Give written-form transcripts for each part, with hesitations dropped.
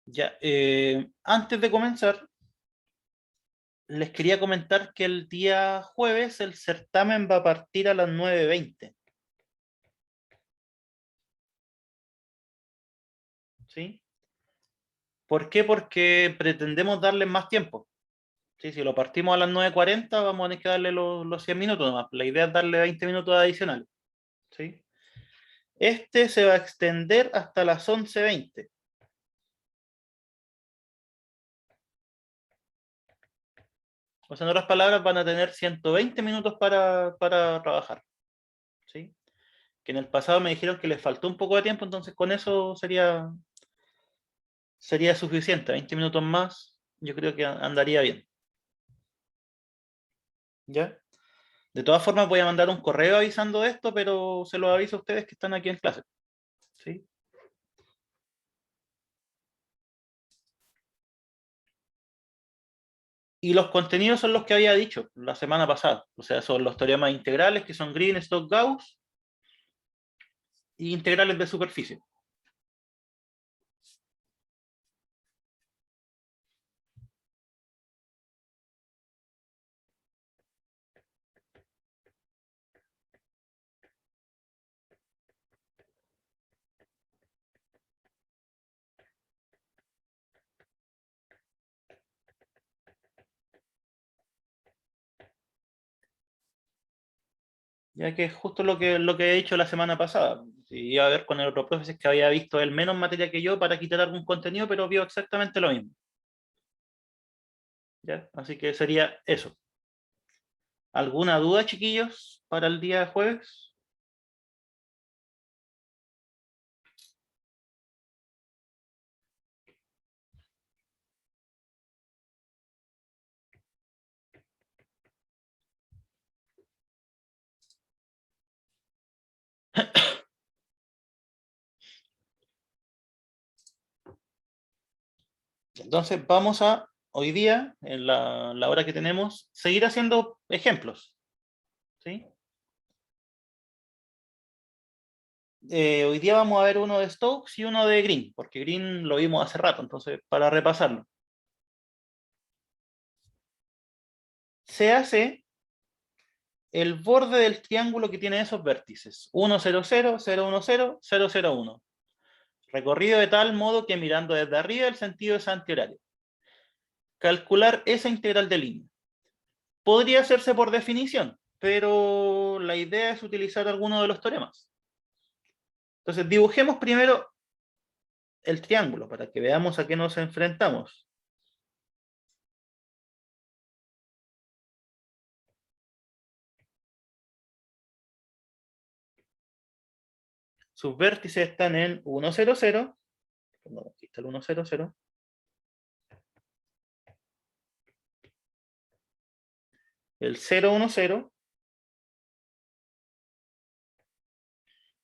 Ya, antes de comenzar, les quería comentar que el día jueves el certamen va a partir a las 9:20, ¿sí? ¿Por qué? Porque pretendemos darles más tiempo. ¿Sí? Si lo partimos a las 9:40, vamos a tener que darle los 100 minutos nomás. La idea es darle 20 minutos adicionales, ¿sí? Este se va a extender hasta las 11:20. O sea, en otras palabras, van a tener 120 minutos para trabajar, ¿sí? Que en el pasado me dijeron que les faltó un poco de tiempo, entonces con eso sería suficiente. 20 minutos más, yo creo que andaría bien. ¿Ya? De todas formas, voy a mandar un correo avisando esto, pero se lo aviso a ustedes que están aquí en clase. ¿Sí? Y los contenidos son los que había dicho la semana pasada. O sea, son los teoremas integrales, que son Green, Stokes, Gauss, y integrales de superficie. Ya que es justo lo que he dicho la semana pasada. Sí, iba a ver con el otro profesor que había visto él menos materia que yo para quitar algún contenido, pero vio exactamente lo mismo. ¿Ya? Así que sería eso. ¿Alguna duda, chiquillos, para el día jueves? Entonces vamos a, hoy día, en la hora que tenemos, seguir haciendo ejemplos. ¿Sí? Hoy día vamos a ver uno de Stokes y uno de Green, porque Green lo vimos hace rato, entonces para repasarlo. Se hace el borde del triángulo que tiene esos vértices, 1, 0, 0, 0, 1, 0, 0, 0, 1. Recorrido de tal modo que mirando desde arriba el sentido es antihorario. Calcular esa integral de línea. Podría hacerse por definición, pero la idea es utilizar alguno de los teoremas. Entonces, dibujemos primero el triángulo para que veamos a qué nos enfrentamos. Sus vértices están en 1, 0, 0. No, aquí está el 1, 0, 0. El 0, 1, 0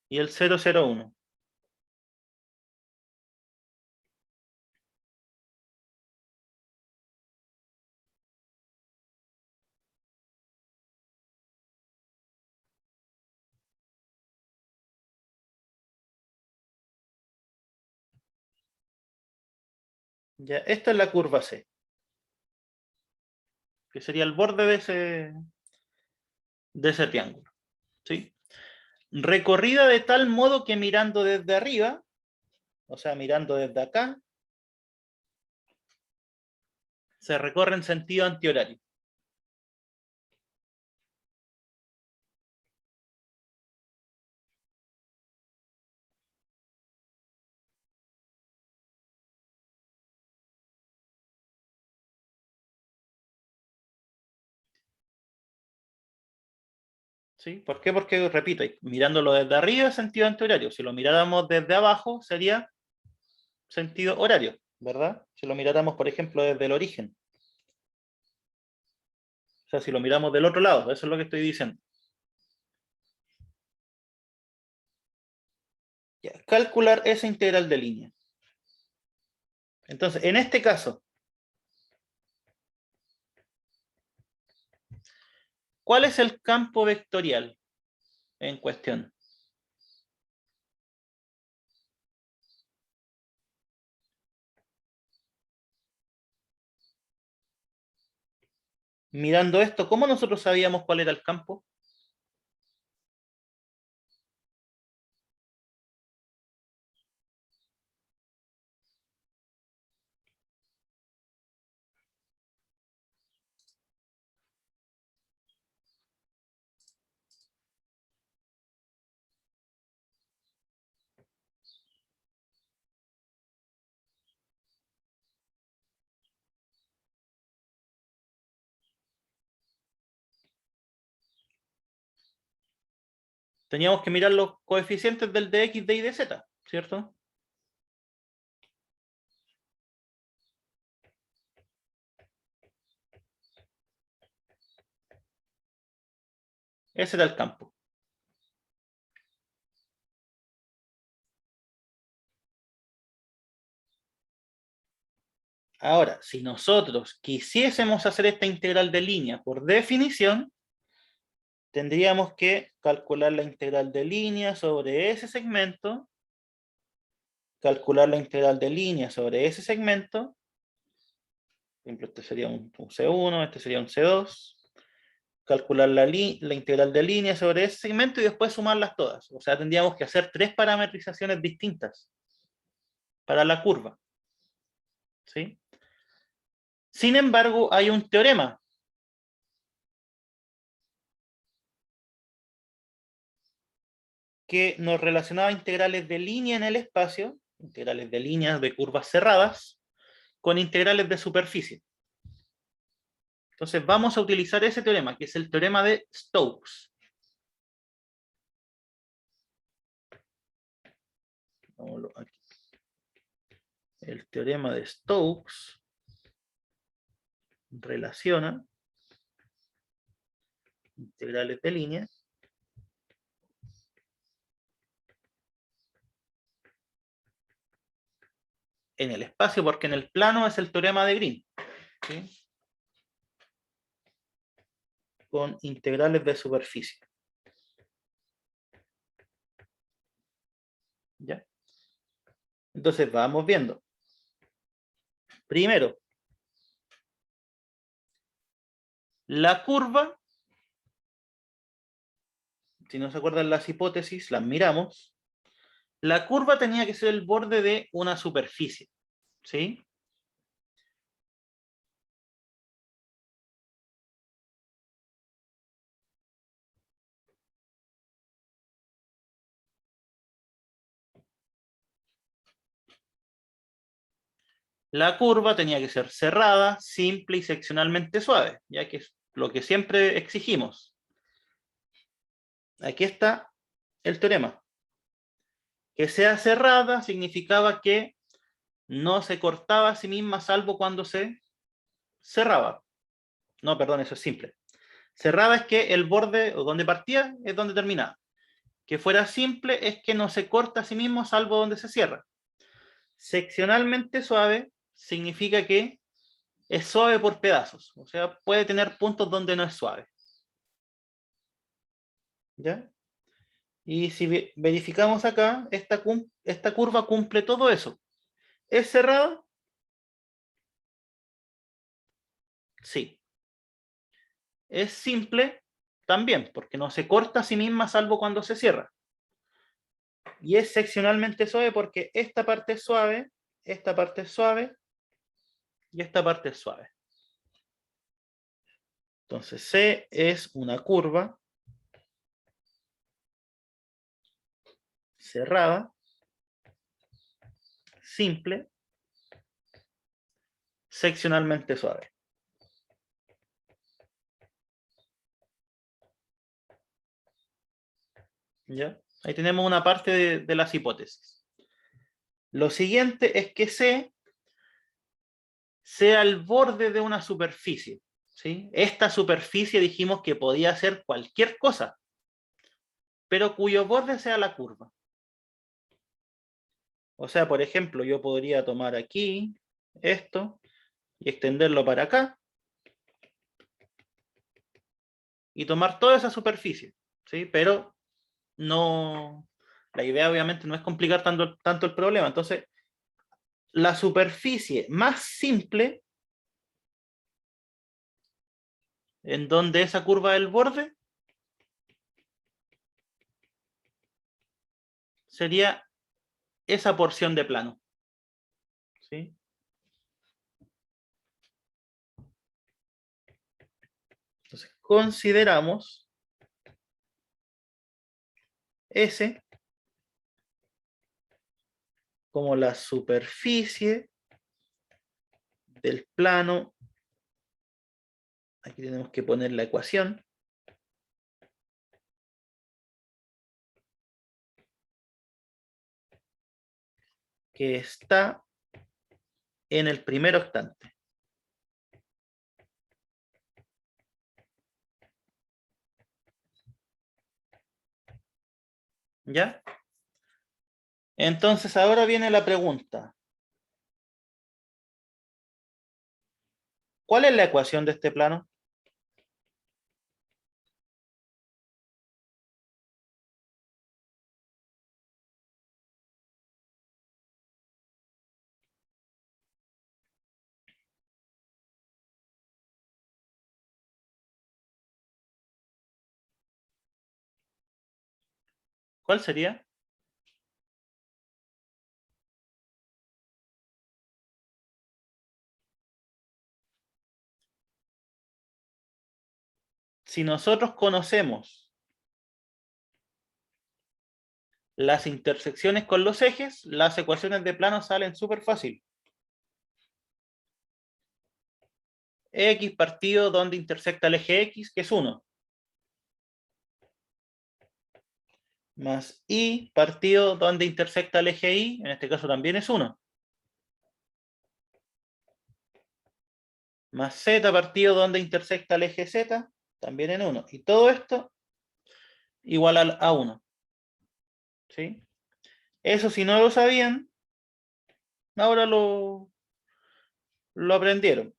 y el 0, 0, 1. Ya, esta es la curva C, que sería el borde de ese triángulo. ¿Sí? Recorrida de tal modo que mirando desde arriba, o sea, mirando desde acá, se recorre en sentido antihorario. ¿Sí? ¿Por qué? Porque, repito, mirándolo desde arriba es sentido antihorario. Si lo miráramos desde abajo, sería sentido horario, ¿verdad? Si lo miráramos, por ejemplo, desde el origen. O sea, si lo miramos del otro lado, eso es lo que estoy diciendo. Ya, calcular esa integral de línea. Entonces, en este caso, ¿cuál es el campo vectorial en cuestión? Mirando esto, ¿cómo nosotros sabíamos cuál era el campo? Teníamos que mirar los coeficientes del de x, de y de z, ¿cierto? Ese era el campo. Ahora, si nosotros quisiésemos hacer esta integral de línea por definición, tendríamos que calcular la integral de línea sobre ese segmento, calcular la integral de línea sobre ese segmento. Por ejemplo, este sería un C1, este sería un C2. Calcular la integral de línea sobre ese segmento y después sumarlas todas. O sea, tendríamos que hacer 3 parametrizaciones distintas para la curva. ¿Sí? Sin embargo, hay un teorema que nos relacionaba integrales de línea en el espacio, integrales de líneas de curvas cerradas, con integrales de superficie. Entonces vamos a utilizar ese teorema, que es el teorema de Stokes. Aquí. El teorema de Stokes relaciona integrales de línea en el espacio, porque en el plano es el teorema de Green. ¿Sí? Con integrales de superficie. ¿Ya? Entonces vamos viendo. Primero, la curva, si no se acuerdan las hipótesis, las miramos. La curva tenía que ser el borde de una superficie. ¿Sí? La curva tenía que ser cerrada, simple y seccionalmente suave, ya que es lo que siempre exigimos. Aquí está el teorema. Que sea cerrada significaba que no se cortaba a sí misma salvo cuando se cerraba. No, perdón, eso es simple. Cerrada es que el borde, o donde partía, es donde terminaba. Que fuera simple es que no se corta a sí mismo salvo donde se cierra. Seccionalmente suave significa que es suave por pedazos. O sea, puede tener puntos donde no es suave. ¿Ya? Y si verificamos acá, esta curva cumple todo eso. ¿Es cerrada? Sí. ¿Es simple? También, porque no se corta a sí misma salvo cuando se cierra. Y es seccionalmente suave porque esta parte es suave, esta parte es suave y esta parte es suave. Entonces C es una curva cerrada, simple, seccionalmente suave. ¿Ya? Ahí tenemos una parte de las hipótesis. Lo siguiente es que C sea el borde de una superficie. ¿Sí? Esta superficie dijimos que podía ser cualquier cosa, pero cuyo borde sea la curva. O sea, por ejemplo, yo podría tomar aquí esto y extenderlo para acá y tomar toda esa superficie, ¿sí? Pero no, la idea obviamente no es complicar tanto el problema. Entonces, la superficie más simple en donde esa curva del borde sería esa porción de plano. ¿Sí? Entonces, consideramos S como la superficie del plano. Aquí tenemos que poner la ecuación. Que está en el primer octante. ¿Ya? Entonces ahora viene la pregunta. ¿Cuál es la ecuación de este plano? ¿Cuál sería? Si nosotros conocemos las intersecciones con los ejes, las ecuaciones de plano salen súper fácil. X partido donde intersecta el eje X, que es 1. Más Y partido donde intersecta el eje Y, en este caso también es 1. Más Z partido donde intersecta el eje Z, también en 1. Y todo esto igual a 1. ¿Sí? Eso si no lo sabían, ahora lo aprendieron.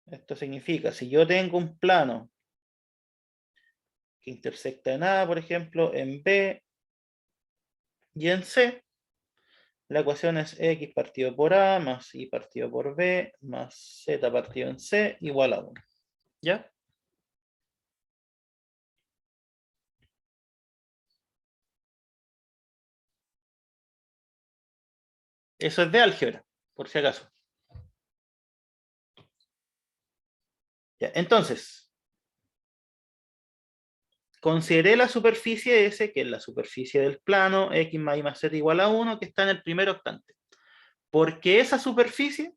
Esto significa, si yo tengo un plano que intersecta en A, por ejemplo, en B y en C, la ecuación es X partido por A más Y partido por B más Z partido en C igual a 1. ¿Ya? Eso es de álgebra, por si acaso. ¿Ya? Entonces, consideré la superficie S, que es la superficie del plano, X más Y más Z igual a 1, que está en el primer octante. Porque esa superficie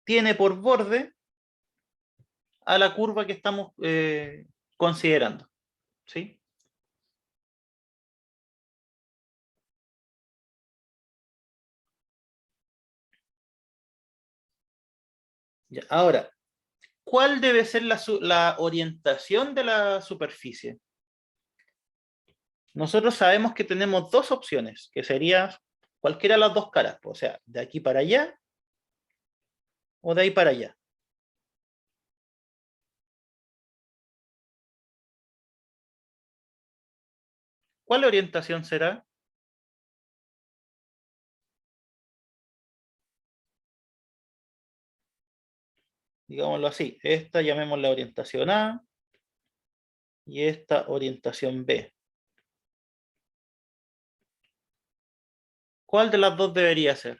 tiene por borde a la curva que estamos considerando. ¿Sí? Ya. Ahora, ¿cuál debe ser la orientación de la superficie? Nosotros sabemos que tenemos dos opciones, que sería cualquiera de las dos caras, o sea, de aquí para allá o de ahí para allá. ¿Cuál orientación será? Digámoslo así, esta llamémosla orientación A y esta orientación B. ¿Cuál de las dos debería ser?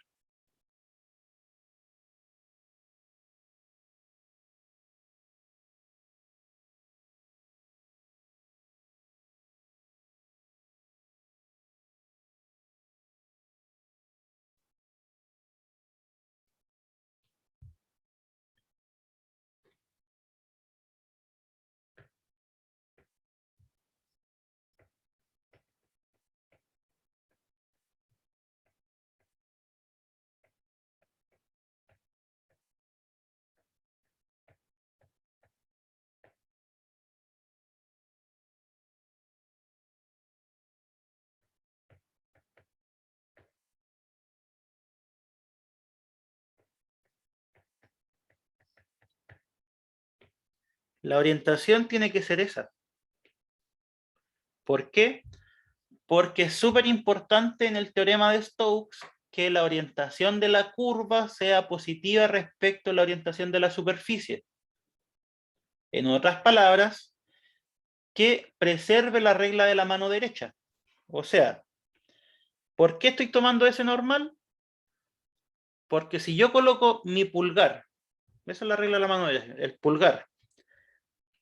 La orientación tiene que ser esa. ¿Por qué? Porque es súper importante en el teorema de Stokes que la orientación de la curva sea positiva respecto a la orientación de la superficie. En otras palabras, que preserve la regla de la mano derecha. O sea, ¿por qué estoy tomando ese normal? Porque si yo coloco mi pulgar, esa es la regla de la mano derecha, el pulgar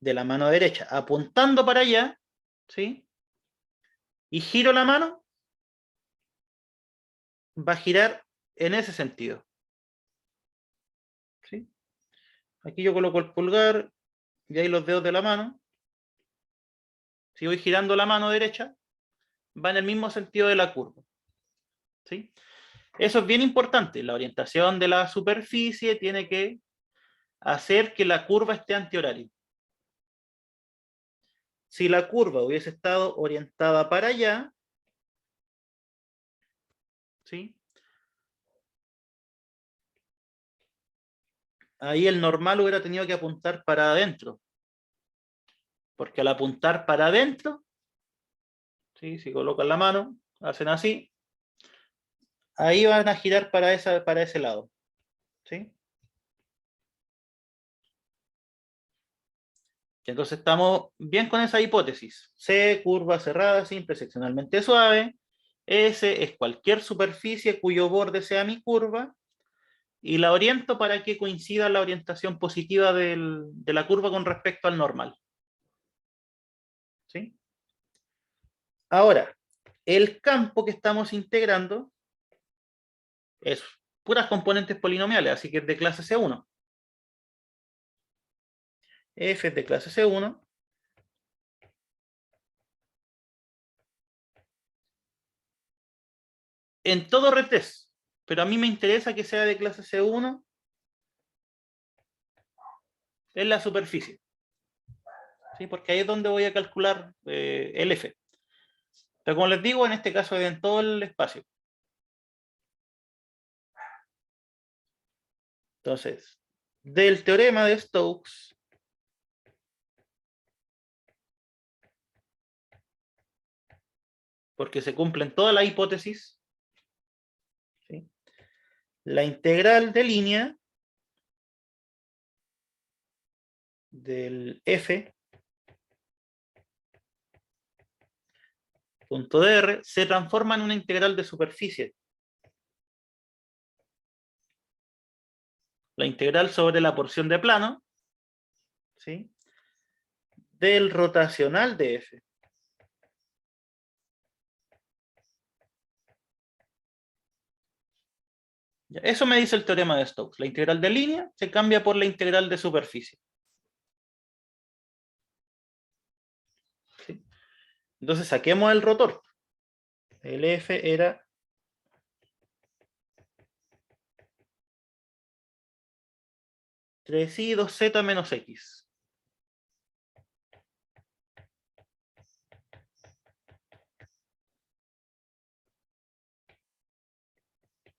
de la mano derecha apuntando para allá, ¿sí? Y giro la mano, va a girar en ese sentido. ¿Sí? Aquí yo coloco el pulgar y ahí los dedos de la mano. Si voy girando la mano derecha, va en el mismo sentido de la curva. ¿Sí? Eso es bien importante. La orientación de la superficie tiene que hacer que la curva esté antihorario. Si la curva hubiese estado orientada para allá, ¿sí? Ahí el normal hubiera tenido que apuntar para adentro. Porque al apuntar para adentro, ¿sí? Si colocan la mano, hacen así, ahí van a girar para ese lado. ¿Sí? Entonces estamos bien con esa hipótesis. C, curva cerrada, simple, seccionalmente suave. S es cualquier superficie cuyo borde sea mi curva. Y la oriento para que coincida la orientación positiva de la curva con respecto al normal. ¿Sí? Ahora, el campo que estamos integrando es puras componentes polinomiales, así que es de clase C1. F es de clase C1. En todo retes, pero a mí me interesa que sea de clase C1 en la superficie. ¿Sí? Porque ahí es donde voy a calcular el F. Pero como les digo, en este caso es en todo el espacio. Entonces, del teorema de Stokes, porque se cumplen todas las hipótesis, ¿sí? La integral de línea del F punto dr se transforma en una integral de superficie. La integral sobre la porción de plano, ¿sí? Del rotacional de F. Eso me dice el teorema de Stokes. La integral de línea se cambia por la integral de superficie. ¿Sí? Entonces saquemos el rotor. El F era tres i 2z menos x.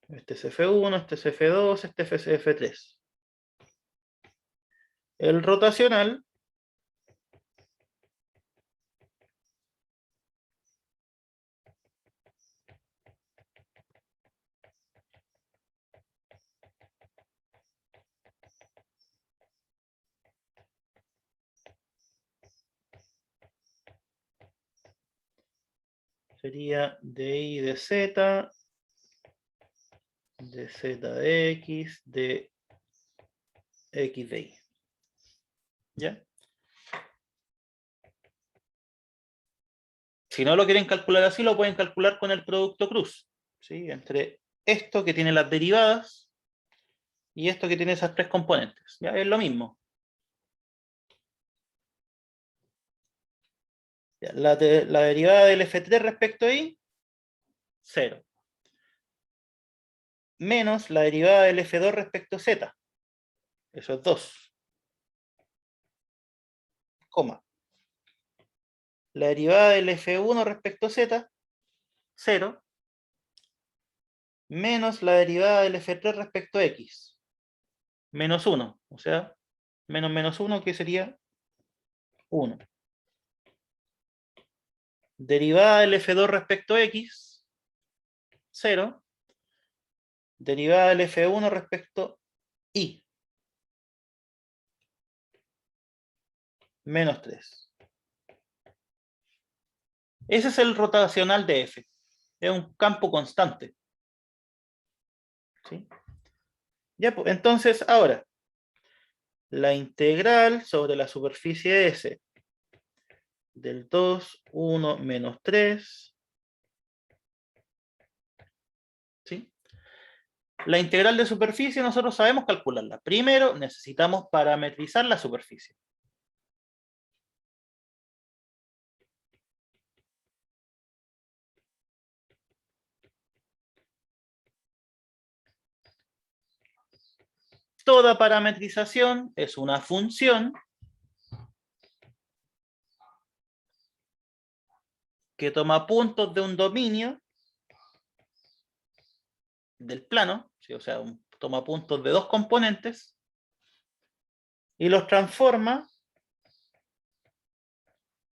Este es F1, este es F2, este es F3. El rotacional sería dy de z, de z de x, de x de y. ¿Ya? Si no lo quieren calcular así, lo pueden calcular con el producto cruz, ¿sí? Entre esto que tiene las derivadas y esto que tiene esas tres componentes. ¿Ya? Es lo mismo. ¿Ya? La derivada del F3 respecto a y, 0. Menos la derivada del F2 respecto a z. Eso es 2. Coma. La derivada del F1 respecto a z, 0. Menos la derivada del F3 respecto a x. Menos 1. O sea, menos 1, que sería 1. Derivada del F2 respecto a x, 0. Derivada del F1 respecto a y. menos 3. Ese es el rotacional de F. Es un campo constante. ¿Sí? Ya, pues, entonces, ahora, la integral sobre la superficie S del 2, 1, menos 3. ¿Sí? La integral de superficie nosotros sabemos calcularla. Primero necesitamos parametrizar la superficie. Toda parametrización es una función que toma puntos de un dominio del plano, ¿sí? O sea, toma puntos de dos componentes y los transforma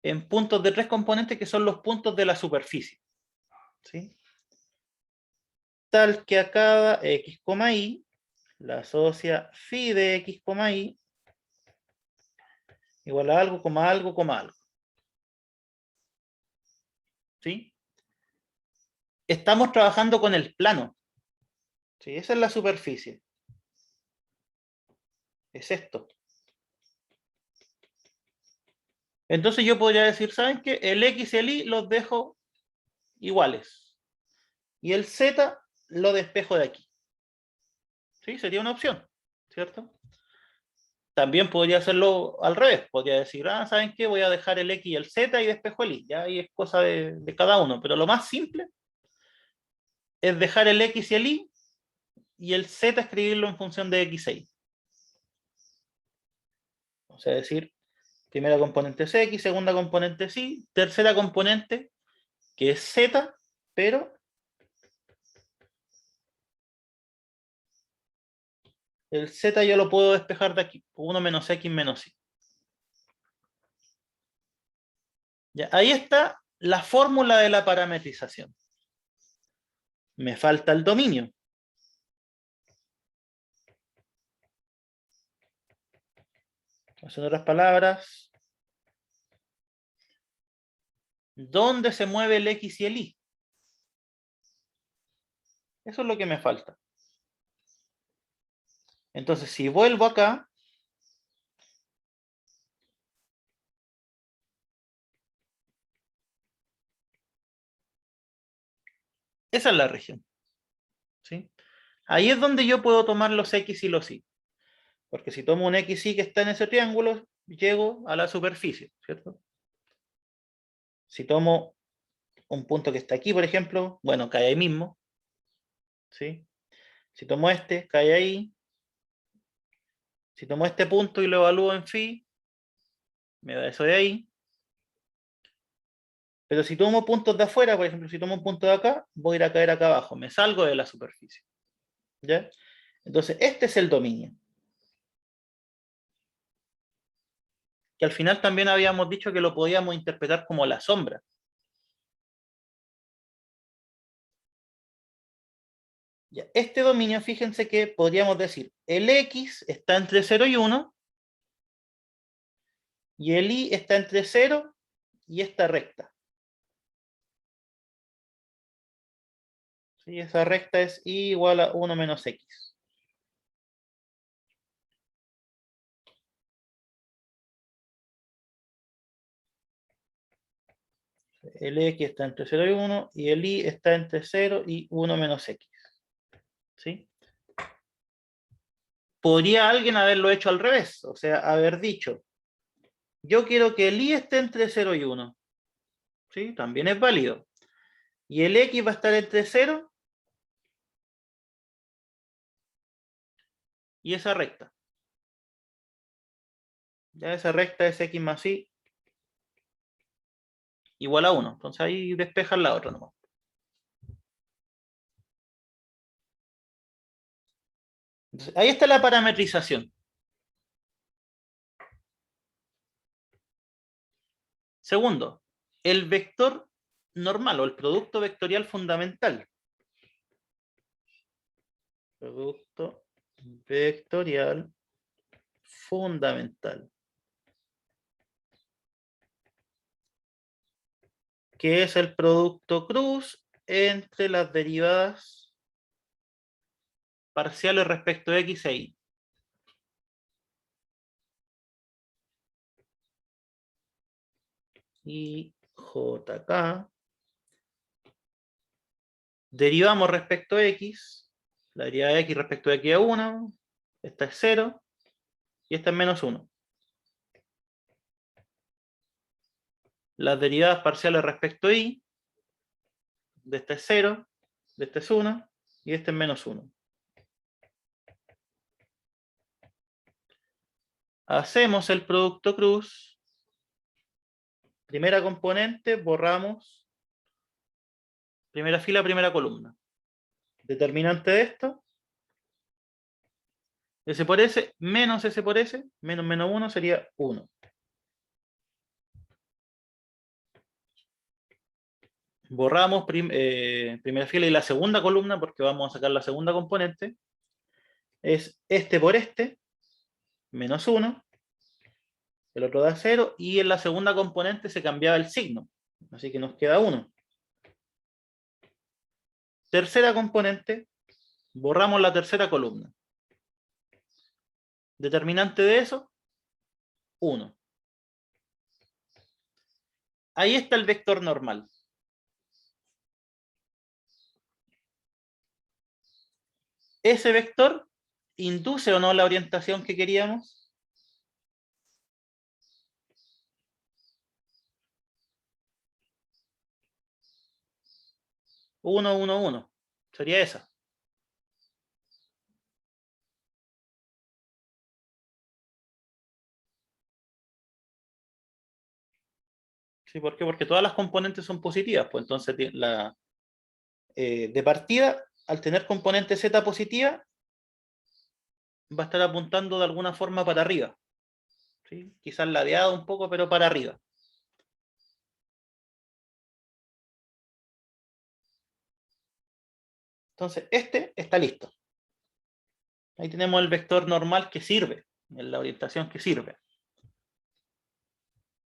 en puntos de tres componentes que son los puntos de la superficie. ¿Sí? Tal que a cada x, y la asocia phi de x, y igual a algo, algo, algo. ¿Sí? Estamos trabajando con el plano. ¿Sí? Esa es la superficie. Es esto. Entonces yo podría decir, ¿saben qué? El x y el y los dejo iguales. Y el z lo despejo de aquí. ¿Sí? Sería una opción, ¿cierto? También podría hacerlo al revés. Podría decir, ¿saben qué? Voy a dejar el x y el z y despejo el y. Ya ahí es cosa de cada uno. Pero lo más simple es dejar el x y el z escribirlo en función de x e y. O sea, decir, primera componente es x, segunda componente es y, tercera componente, que es z, pero el z yo lo puedo despejar de aquí. 1 menos x menos y. Ya, ahí está la fórmula de la parametrización. Me falta el dominio. En otras palabras, ¿dónde se mueve el x y el y? Eso es lo que me falta. Entonces, si vuelvo acá, esa es la región. ¿Sí? Ahí es donde yo puedo tomar los x y los y. Porque si tomo un x y que está en ese triángulo, llego a la superficie, ¿cierto? Si tomo un punto que está aquí, por ejemplo, bueno, cae ahí mismo. ¿Sí? Si tomo este, cae ahí. Si tomo este punto y lo evalúo en phi, me da eso de ahí. Pero si tomo puntos de afuera, por ejemplo, si tomo un punto de acá, voy a ir a caer acá abajo, me salgo de la superficie. ¿Ya? Entonces, este es el dominio. Que al final también habíamos dicho que lo podíamos interpretar como la sombra. ¿Ya? Este dominio, fíjense que podríamos decir, el x está entre 0 y 1, y el y está entre 0 y esta recta. ¿Sí? Esa recta es y igual a 1 menos x. El x está entre 0 y 1 y el y está entre 0 y 1 menos x. ¿Sí? Podría alguien haberlo hecho al revés, o sea, haber dicho, yo quiero que el y esté entre 0 y 1. ¿Sí? También es válido. Y el x va a estar entre 0 y esa recta. Ya esa recta es x más y igual a 1. Entonces ahí despejan la otra nomás. Entonces, ahí está la parametrización. Segundo, el vector normal o el producto vectorial fundamental. Producto vectorial fundamental. que es el producto cruz entre las derivadas parciales respecto de x e y. Y jk, derivamos respecto a x, la derivada de x respecto de x a 1, esta es 0, y esta es menos 1. Las derivadas parciales respecto a y, de esta es 0, de esta es 1, y este es menos 1. Hacemos el producto cruz, primera componente, borramos, primera fila, primera columna. Determinante de esto, S por S menos S por S, menos menos 1 sería 1. Borramos primera fila y la segunda columna porque vamos a sacar la segunda componente. Es este por este, menos 1. El otro da 0 y en la segunda componente se cambiaba el signo. Así que nos queda 1. Tercera componente, borramos la tercera columna. Determinante de eso, 1. Ahí está el vector normal. ¿Ese vector induce o no la orientación que queríamos? 1, 1, 1. Sería esa. ¿Sí? ¿Por qué? Porque todas las componentes son positivas. Pues entonces, de partida, al tener componente z positiva, va a estar apuntando de alguna forma para arriba. ¿Sí? Quizás ladeado un poco, pero para arriba. Entonces, este está listo. Ahí tenemos el vector normal que sirve, en la orientación que sirve.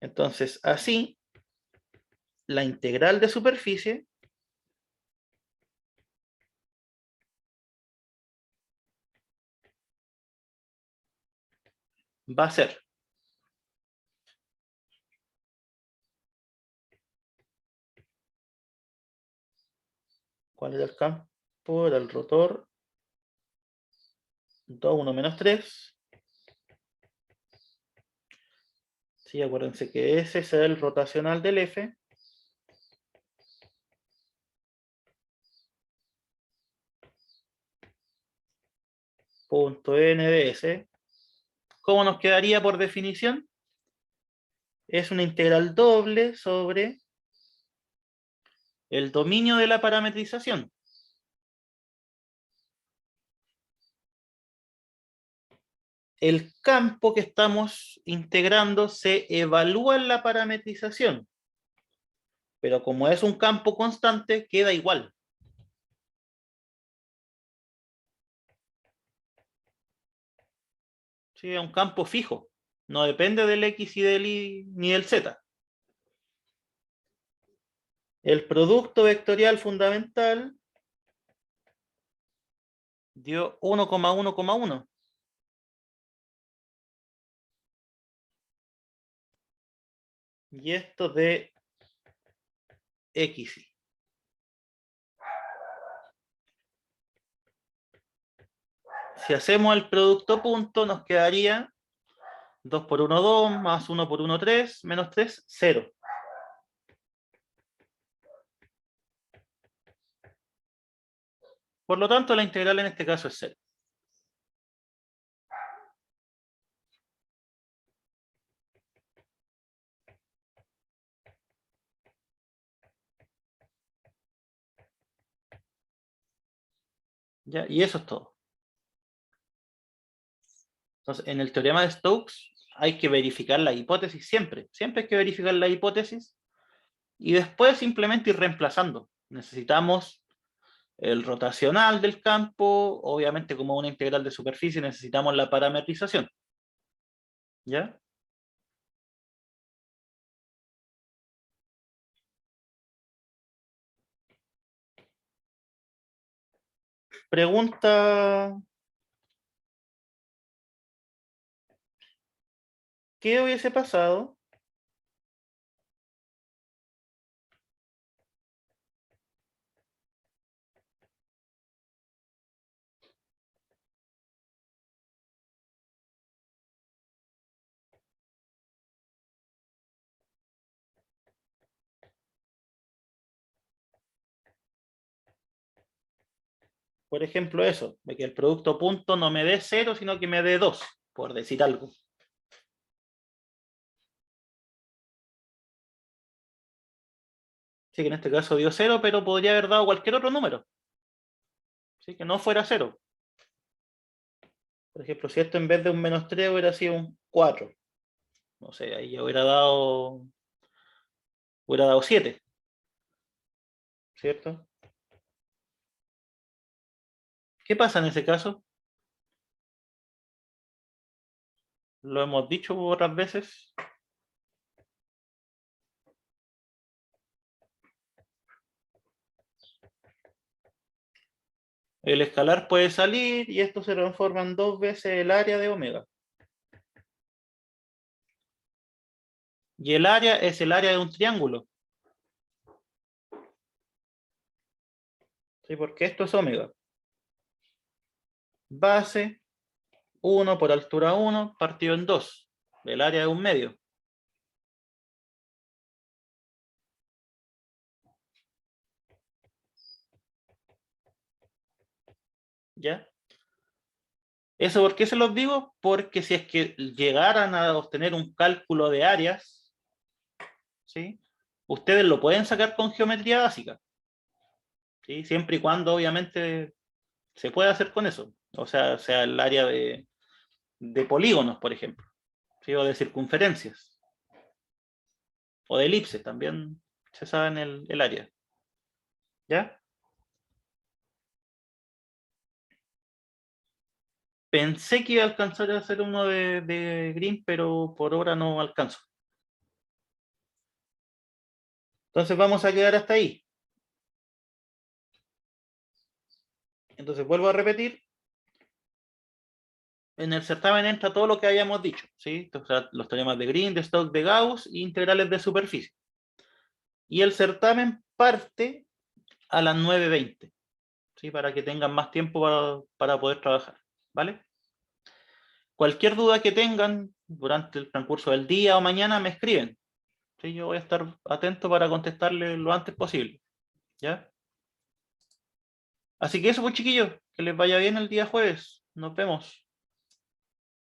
Entonces, así, la integral de superficie va a ser ¿cuál era el campo? Era el rotor 2, 1, menos 3. Sí, acuérdense que ese es el rotacional del F. Punto N de S. ¿Cómo nos quedaría por definición? Es una integral doble sobre el dominio de la parametrización. El campo que estamos integrando se evalúa en la parametrización, pero como es un campo constante, queda igual. Sí, es un campo fijo, no depende del X y del Y ni del Z. El producto vectorial fundamental dio 1,1,1. Y esto de XY. Si hacemos el producto punto, nos quedaría 2 por 1, 2, más 1 por 1, 3, menos 3, 0. Por lo tanto, la integral en este caso es 0. ¿Ya? Y eso es todo. Entonces, en el teorema de Stokes hay que verificar la hipótesis siempre. Siempre hay que verificar la hipótesis y después simplemente ir reemplazando. Necesitamos el rotacional del campo, obviamente como una integral de superficie necesitamos la parametrización. ¿Ya? Pregunta, ¿qué hubiese pasado por ejemplo, eso, de que el producto punto no me dé 0, sino que me dé 2, por decir algo? Sí, que en este caso dio 0, pero podría haber dado cualquier otro número. ¿Sí? Que no fuera 0. Por ejemplo, si esto en vez de un -3 hubiera sido un 4. No sé, ahí ya hubiera dado 7. ¿Cierto? ¿Qué pasa en ese caso? Lo hemos dicho otras veces. El escalar puede salir y esto se transforma en 2 veces el área de omega. Y el área es el área de un triángulo. ¿Sí? Porque esto es omega. Base 1 por altura 1 partido en 2. El área de un medio. ¿Ya? ¿Eso por qué se los digo? Porque si es que llegaran a obtener un cálculo de áreas, ¿sí? Ustedes lo pueden sacar con geometría básica. ¿Sí? Siempre y cuando obviamente se pueda hacer con eso. O sea el área de polígonos, por ejemplo. ¿Sí? O de circunferencias. O de elipses, también se sabe en el área. ¿Ya? Pensé que iba a alcanzar a hacer uno de Green, pero por ahora no alcanzo. Entonces vamos a quedar hasta ahí. Entonces vuelvo a repetir. En el certamen entra todo lo que habíamos dicho, ¿sí? O sea, los teoremas de Green, de Stokes, de Gauss e integrales de superficie. Y el certamen parte a las 9:20, ¿sí? Para que tengan más tiempo para poder trabajar, ¿vale? Cualquier duda que tengan durante el transcurso del día o mañana me escriben, ¿sí? Yo voy a estar atento para contestarles lo antes posible, ¿ya? Así que eso, pues chiquillos, que les vaya bien el día jueves. Nos vemos.